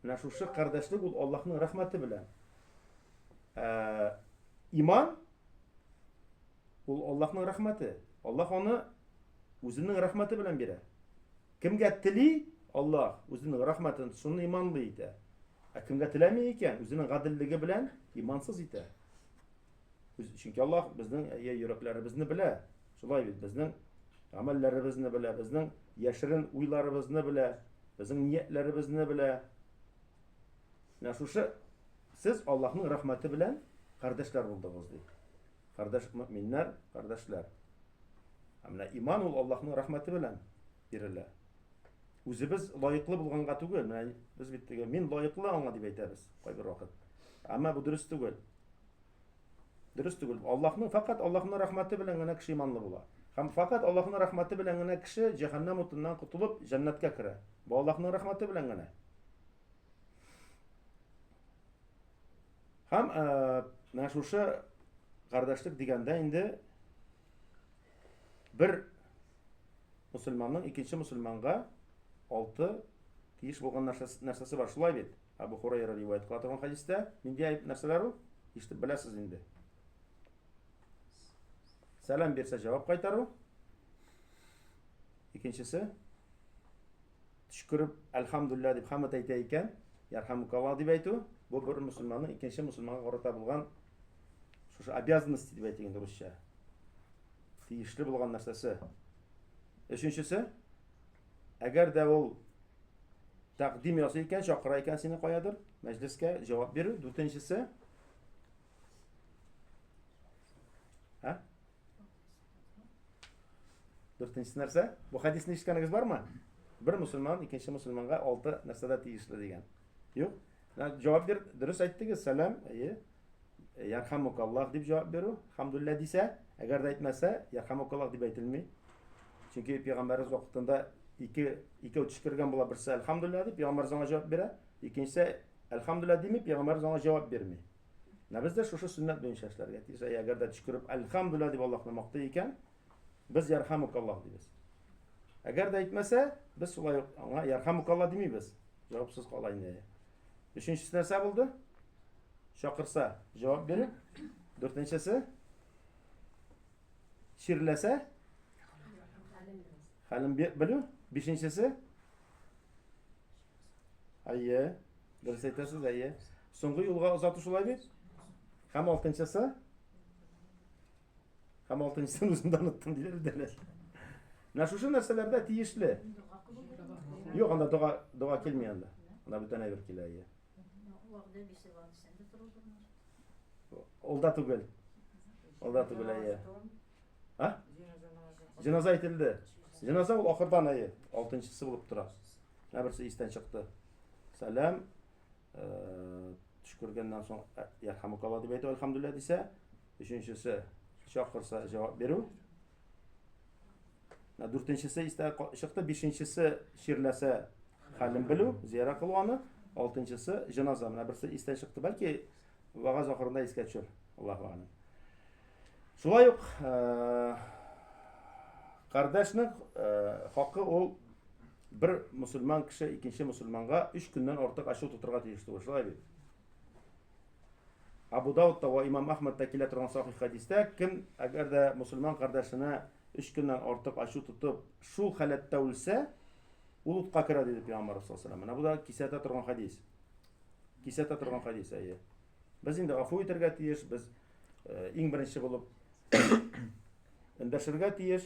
менә шушы кардәшлек ул Аллаһның рәхмәте белән. Иман ул Аллаһның рәхмәте. Аллаһ аны үзенең рәхмәте белән бирә. Кемгә тели, Аллаһ үзенең рәхмәтен шуны иманлы итә. Кемгә теләми икән, үзенең гаделлеге белән имансыз итә. Чөнки Аллаһ безнең йөрәкләребезне белә. Шулай бит, безнең гамәлләребезне белә, безнең яшерен уйларыбызны белә, безнең ниятләребезне белә. Менә шушы сез Аллаһның рәхмәте белән кардәшләр булдыгыз, ди. Кардәш мөэминнәр, кардәшләр. Менә иман ул Аллаһның рәхмәте белән бирелә. Үзебез лаеклы булганга түгел, менә без бит мин лаеклы аңа дип әйтәбез кайбер вакыт. Әмма бу дөрес түгел. Дөрес түгел. Аллаһның фақат Аллаһның рәхмәте белән генә кеше иманлы була. Һәм фақат Аллаһның рәхмәте белән генә кеше җәһәннәм утыннан кутылып җәннәткә керә. Бу Аллаһның рәхмәте белән генә. Һәм менә шушы кардәшлек дигәндә инде бер мусульманның икенче мусульманга алты тиеш булган нәрсәсе бар, шулай бит. Абу Хурайра риваят кыла торган хадистә нинди нәрсәләр ул? Ишетеп беләсез инде. Сәлам бирсә җавап кайтару. Икенчесе төшкүреп әлхәмдүлилләh дип хәмд әйтә икән, ярхамукаллах дип әйтү. Бу бер мусульманның икенче мусульманга карата булган шушы обязанность дип әйтегән русча. Тиешле булган нәрсәсе. Өченчесе, әгәр дә ул тәкъдим ясый икән, чакыра икән сине каядыр, мәҗлескә җавап бирү. Дүртенчесе, Дүртенчесе нәрсә? Бу хадисне ишеткәнегез бармы? Бер мусульман икенче мусульманга алты нәрсәдә тиешле дигән. Юк? Җавап бир, дөрес әйттегез, сәлам, ярхамукаллах дип җавап бирү. Хамдулилlah дисә, әгәр дә әйтмәсә, ярхамукаллах дип әйтелми. Чөнки Пәйгамбәрбез вакытында ikki төшкергән була, берсе әлхамдулилlah дип, Пәйгамбер заңа җавап бирә, икенчесе әлхамдулилlah димәп, Пәйгамбер заңа җавап бирми. Без дә шушы сөннәт буенча эшләргә тиеш. Әгәр дә төшкереп әлхамдулилlah дип Аллаһны мактый икән, без ярхамукаллах дибез. Әгәр дә әйтмәсә, без шулай аңа ярхамукаллах димибез. Җавапсыз кала инде. Өченчесе нәрсә булды? Шакырса җавап бирү. Дүртенчесе ширләсә хәлен белү. Бишенчесе әйе, дөрес әйтәсез, әйе. Соңгы юлга озату шулай бит. Һәм алтынчысы үземдә оныттым диләр диләр. Менә шушы нәрсәләрдә тиешле. Юк, анда дога килми анда. Анда бүтән әйбер килә, әйе. Олда түгел. Әйе. Ha? Cenazа әйтелде. Cenazа ул ахырдан, әйе, алтынчысы булып тора. Берсе истән чыкты. Сәлам, төшкергәннән соң ярхамукалла дип әйтү, әлхамдулилlah дисә, өченчесе чакырса җавап бирү. Дүртенчесе истә чыкты, бишенчесе ширләсә хәлен белү, зиярә кылу аны, алтынчысы җеназа. Менә берсе истән чыкты, бәлки вагаз ахырында искә төшер. Аллаһу алам. Шулай ук кардәшнең хакы ул бер мусульман кеше икенче мусульманга 3 көннән артык ачу тутырга тиеш түгел, шулай бит. Абу Даудта ва Имам Ахмадта килә торган сахих хадистә, кем әгәр дә мусульман кардәшенә 3 көннән артык ачу тутып, шул халәттә үлсә, ул утка керә диде Пәйгамбер саллаллаху алейһи ва саллям. Бу да кисәтә торган хадис. Кисәтә торган хадис, әйе. Без инде гафу итәргә тиеш, без иң беренче булып эндәшергә тиеш.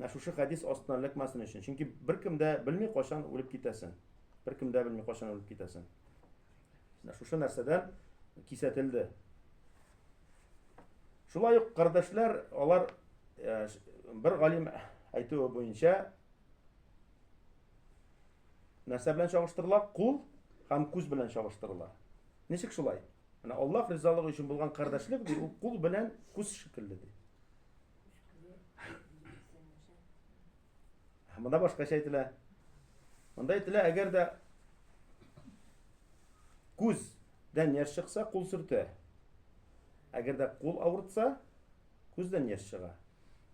Шушы хадис астынан лекмасын өчен. Чөнки беркем дә белми кашан үлеп китәсен. Беркем дә белми кашан үлеп китәсен. Шушы нәрсәдән кисәтелде. Шулай ук кардәшләр, алар бер галим әйтүе буенча нәрсә белән чагыштырыла? Кул һәм күз белән чагыштырыла. Ничек шулай? Менә Аллаһ ризалыгы өчен булган кардәшлек ди, ул кул белән күз шикелле ди. Монда башкача әйтелә. Монда әйтелә, әгәр дә күздән яшь чыкса, кул сөртә. Әгәр дә кул авыртса, күздән яшь чыга.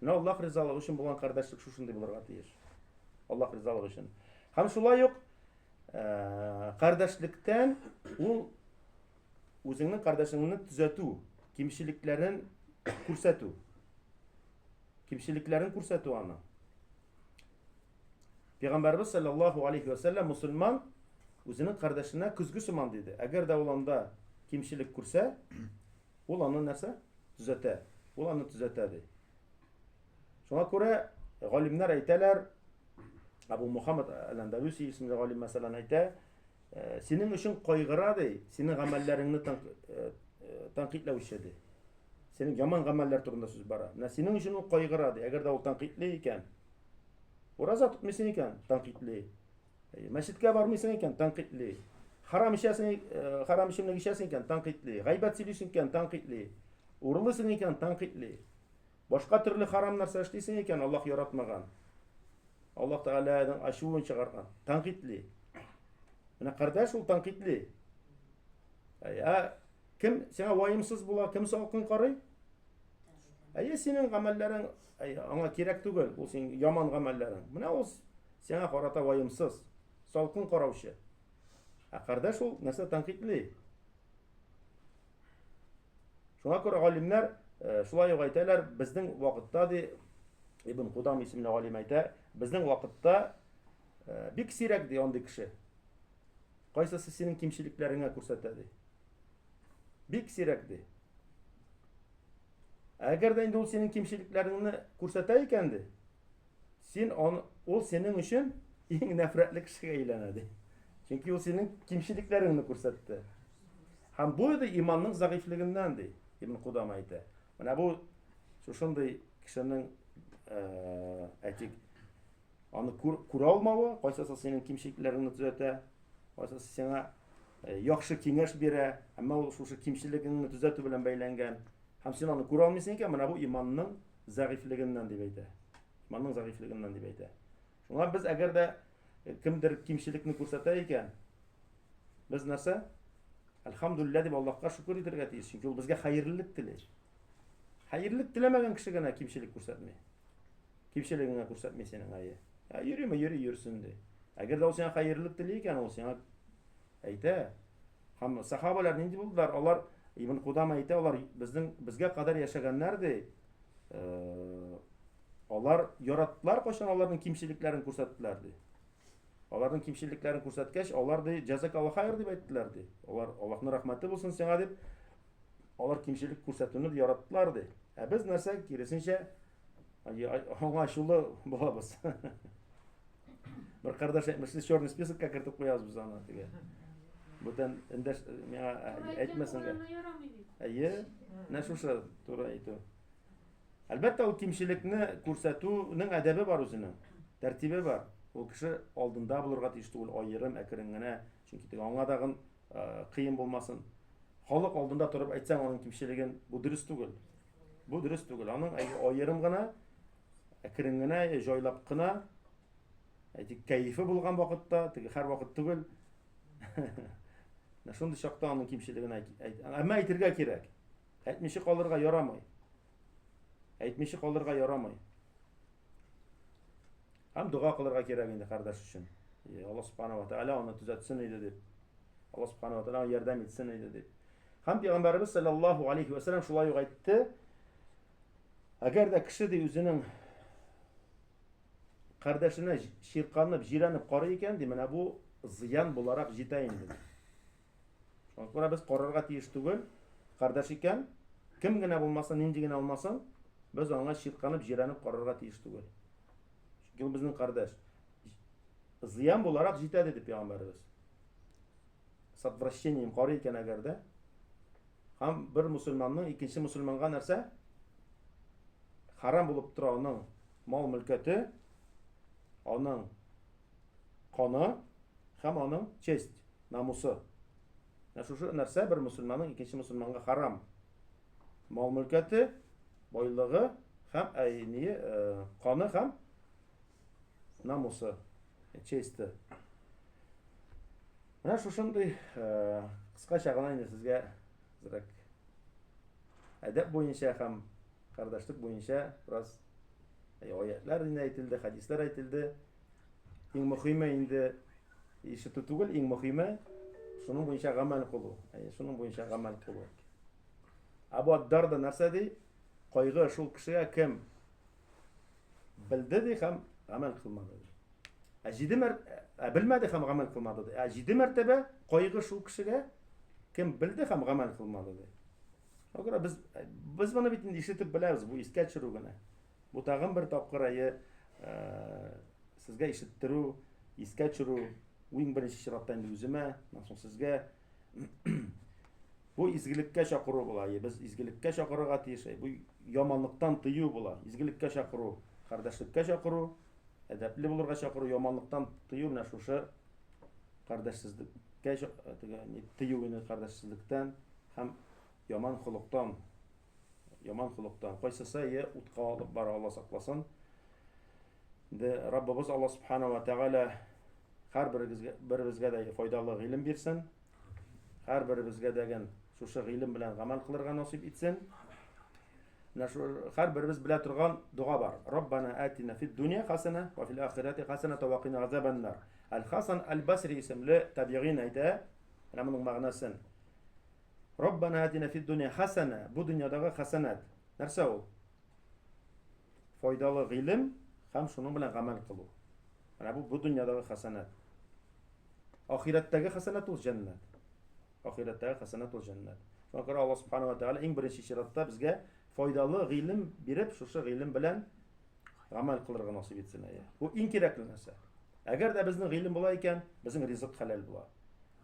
Менә Аллаһ ризалыгы өчен булган кардәшлек шушындый булырга тиеш. Аллаһ ризалыгы өчен. Һәм шулай ук кардәшлектән ул үзеңнең кардәшеңне төзәтү, кимчелекләрен күрсәтү. Кимчелекләрен күрсәтү аны. Пәйгамбәрбез саллаллаху алейхи ва саллям мусульман үзенең кардәшенә күзгү сыман диде. Әгәр дә ул анда кимчелек күрсә, ул аны нәрсә? Төзәтә. Ул аны төзәтә ди. Шуңа күрә галимнәр әйтәләр, Абу Мухаммад әл-Андалуси исемле галим мәсәлән әйтә, синең өчен кайгыра ди, синең гамәлләреңне тәнкыйтьләүче ди. Синең яман гамәлләр турында сүз бара. Менә синең өчен ул кайгыра ди. Әгәр дә ул тәнкыйтьле икән, ураза тутмыйсың икән, тәнкыйтьле. Мәчеткә бармыйсың икән, тәнкыйтьле. Харам ишемлек ишәсең икән, тәнкыйтьле. Гайбәт сөйлисең икән, тәнкыйтьле. Урылысың икән, тәнкыйтьле. Башка төрле харам нәрсә эшлисең икән, Аллаһ яратмаган. Аллаһ Тәгаләнең ачуын чыгарган, тәнкыйтьле. Менә кардәш ул тәнкыйтьле. Кем сиңа ваемсыз була, кем салкын карый? Синең гамәлләрең аңа кирәк түгел, ул син яман гамәлләрең. Менә ул сиңа карата ваемсыз, салкын караучы. Кардәш ул нәрсә тәнкыйтьле. Шуңа күрә галимнәр шулай ук әйтәләр, безнең вакытта ди, Ибн Кудам исемле галим әйтә, безнең вакытта бик сирәк ди андый кеше. Кайсысы синең кимчелекләреңә күрсәтә ди. Бик сирәк ди. Әгәр дә инде ул синең кимчелекләреңне күрсәтә икән ди, ул синең өчен иң нәфрәтле кешегә әйләнә ди. Чөнки ул синең кимчелекләреңне күрсәтте. Һәм бу ди иманның зәгыйфлегеннән ди, Ибн Кудам әйтә. Менә бу шушындый кешенең әйтик аны күрә алмавы, кайсысы синең кимчелекләреңне төзәтә, кайсысы сиңа яхшы киңәш бирә, әмма ул шушы кимчелегеңне төзәтү белән бәйләнгән. Һәм син аны күрә алмыйсың икән, менә бу иманның зәгыйфлегеннән дип әйтә. Иманның зәгыйфлегеннән дип әйтә. Шуңа без әгәр дә кемдер кимчелекне күрсәтә икән, без нәрсә? Әлхамдулиллаһ дип Аллаһка шөкер итәргә тиеш. Чөнки ул безгә хәерлелек теләй. Хәерлелек теләмәгән кеше генә кимчелек күрсәтмәй. Кимчелегеңә күрсәтмәй синең ае. Йөрүме, йөрсен ди. Әгәр дә ул сиңа хәерлелек тели икән, ул сиңа әйтә. Һәм сахабалар нинди булдылар? Алар Ибн Кудама әйтә, алар безгә кадәр яшәгәннәр ди. Алар яраттылар кайчан аларның кимчелекләрен күрсәттеләр ди. Аларның кимчелекләрен күрсәткәч, алар ди җазакаллаһ хайр дип әйттеләр ди. Алар Аллаһның рәхмәте булсын сиңа дип, алар кимчелек күрсәтүне яраттылар ди. Ә без нәрсә киресенчә аңлашулы булабыз. Бер кардаш әйтмешли, черный списокка кертеп куябыз без аны диге. Бүтән эндәш миңа әйтмәсенгә. Әйе, нә шушы туры әйтү. Әлбәттә ул кимчелекне күрсәтүнең әдәбе бар үзенең, тәртибе бар. Ул кеше алдында булырга тиеш түгел, аерым әкрен генә, чөнки аңа дагы кыен булмасын. Халык алдында торып әйтсәң аның кимчелеген, бу дөрес түгел. Бу дөрес түгел. Аның аерым гына, әкрен генә, җайлап кына, әйтик, кайфы булган вакытта, һәр вакыт түгел. Шундый чакта аның кимчелеген әйт. Әмма әйтергә кирәк. Әйтмичә калырга ярамый. Әйтмичә калырга ярамый. Һәм дуга кылырга кирәк инде кардаш өчен. Аллаһ субханаху ва тааля аны төзәтсен иде дип. Аллаһ субханаху ва тааля ярдәм итсен иде дип. Һәм Пәйгамбәрбез саллаллаһу алейхи ва саллям шулай ук әйтте. Әгәр дә кеше ди үзенең кардашына ширканып, җирәнеп карый икән, ди, менә бу зыян буларак җитә инде. Шуңа күрә без карарга тиеш түгел. Кардаш икән, кем генә булмасын, нинди генә булмасын, без аңа ширканып, җирәнеп карарга тиеш түгел. Чөнки ул безнең кардаш. Зыян буларак җитә диде Пәйгамбәрбез. С отвращением карый икән әгәр дә, һәм бер мусульманның икенче мусульманга нәрсә? Харам булып тора аның мал-мөлкәте, аның каны һәм аның честь, намусы. Шушы нәрсә бер мусульманның икенче мусульманга харам. Мал-мөлкәте, байлыгы һәм каны һәм намусы, честі. Менә шушындый кыскача гына инде сезгә зирәк әдәп буенча һәм кардашлык буенча бераз аятлар инде әйтелде, хадислар әйтелде. Иң мөһиме инде ишетү түгел, иң мөһиме шуның буенча гамәл кылу. Шуның буенча гамәл кылу. Абу Аддар да нәрсә ди? Кайгы шул кешегә кем белде ди һәм гамәл кылмады. Белмәде һәм гамәл кылмады ди. 7 мәртәбә кайгы шул кешегә кем белде һәм гамәл кылмады ди. Шуңа без моны бит инде ишетеп беләбез, бу искә төшерү генә. Бу тагын бер тапкыр сезгә ишеттерү, искә төшерү, иң беренче чиратта инде үземә, соң сезгә бу изгелеккә чакыру була. Без изгелеккә чакырырга тиеш. Бу яманлыктан тыю була. Изгелеккә чакыру, кардашлеккә чакыру, әдәпле булырга чакыру, яманлыктан тыю, менә шушы кардашсызлыкка тыю инде, кардашсызлыктан һәм яман холыктан. Кайсысы утка алып бара, Алла сакласын. Раббыбыз Аллаһ субханаху ва тааля һәр беребезгә дә файдалы гыйлем бирсен. Һәр беребезгә дә шушы гыйлем белән гамәл кылырга насыйп итсен. Һәр беребез белә торган дуга бар. Раббана атина фид дуnya хасана ва фил ахирати хасана ва қина азабан нар. Ал-Хасан Аль-Басри исемле табигин әйтә, менә моның мәгънәсен. Раббана атина фид дуnya хасана, бу дөньядагы хасанат. Нәрсә ул? Файдалы гыйлем һәм шуның белән гамәл кылу. Менә бу дөньядагы хасанат. Ахираттагы хасанат ул җәннәт. Ахираттагы хасанат ул җәннәт. Шуңа күрә Аллаһ субханаху ва тааля иң беренче чиратта безгә файдалы гыйлем биреп, шушы гыйлем белән гамәл кылырга насыйп итсен. Бу иң кирәкле нәрсә. Әгәр дә безнең гыйлем була икән, безнең ризык хәләл була.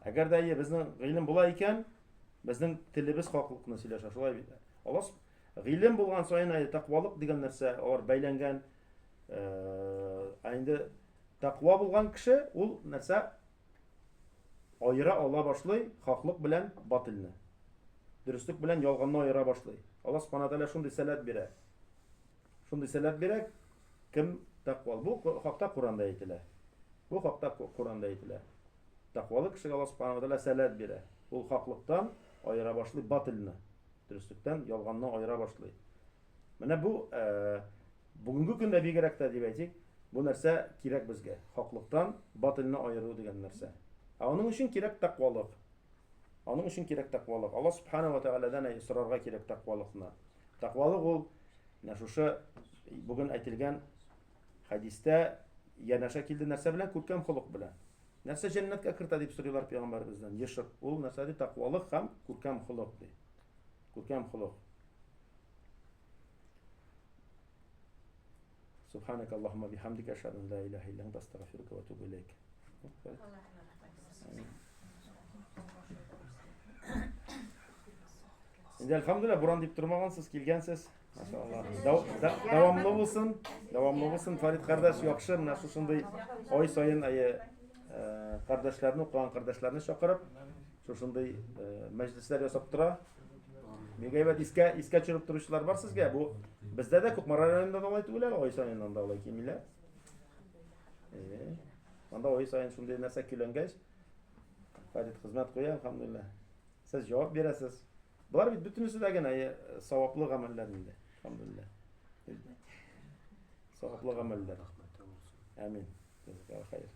Әгәр дә безнең гыйлем була икән, безнең телебез хаклыкны сөйләшә. Шулай бит. Аллаһ гыйлем булган саен тақвалык дигән нәрсә алар бәйләнгән. Инде тақва булган кеше ул нәрсә айыра ала башлый хаклык белән батылны. Дөрестлек белән ялганны ayıra башлый. Аллаһ субханаху ва тааля шундый сәләт бирә. Шундый сәләт бирә, кем Takval. Bu hakta Kur'an'da әйтелә. Bu hakta Kur'an'da әйтелә. Takvalı kişiye Allah subhanahu wa ta'ala səlat bирә. Ул хаклыктан ayıra başlый батылны. Дөрестлектән ялганны ayıra başlый. Менә бу бүгенге көндә бигрәк тә дип әйтик, бу нәрсә кирәк безгә. Хаклыктан батылны ayыру дигән нәрсә. Аның өчен кирәк таквалык. Аның өчен кирәк таквалык. Алла subhanahu wa ta'alaдан исрарга кирәк таквалыкны. Таквалык ул менә шушы бүген әйтелгән хадистә янәшә килде нәрсә белән, күркәм холык белән. Нәрсә җәннәткә кертә дип сорыйлар пәйгамбәребездән. Ешык. Ул нәрсә ди? Таквалык һәм күркәм холык ди. Күркәм холык. Subhanak Allahumma bihamdika aşhadu en la ilahe illa ente estağfiruke ve etûbü ileyk. Şimdi elhamdülillah buran deyip durmağansız, kilgensiz. Maşallah. Davamlı olsun. Davamlı olsun. Farid kardeş yakışır. Nasıl şimdi ay sayın ayı kardeşlerini, okuyan kardeşlerini çakırıp şuşunday meclisler yasap tura. Mегайбет искә чырып торучылар бар сезгә. Бу бездә дә Кукмара районында да алай түгел, ай сайыннан да алай кимиләр. Анда ай сайын шундый нәрсә көйләнгәч, Фарид хезмәт куя, алхамдулилlah. Сез җавап бирәсез. Булар бит бөтенесе дә генә саваплы гамәлләр инде, алхамдулилlah. Саваплы гамәлләр. Амин. Хәйр.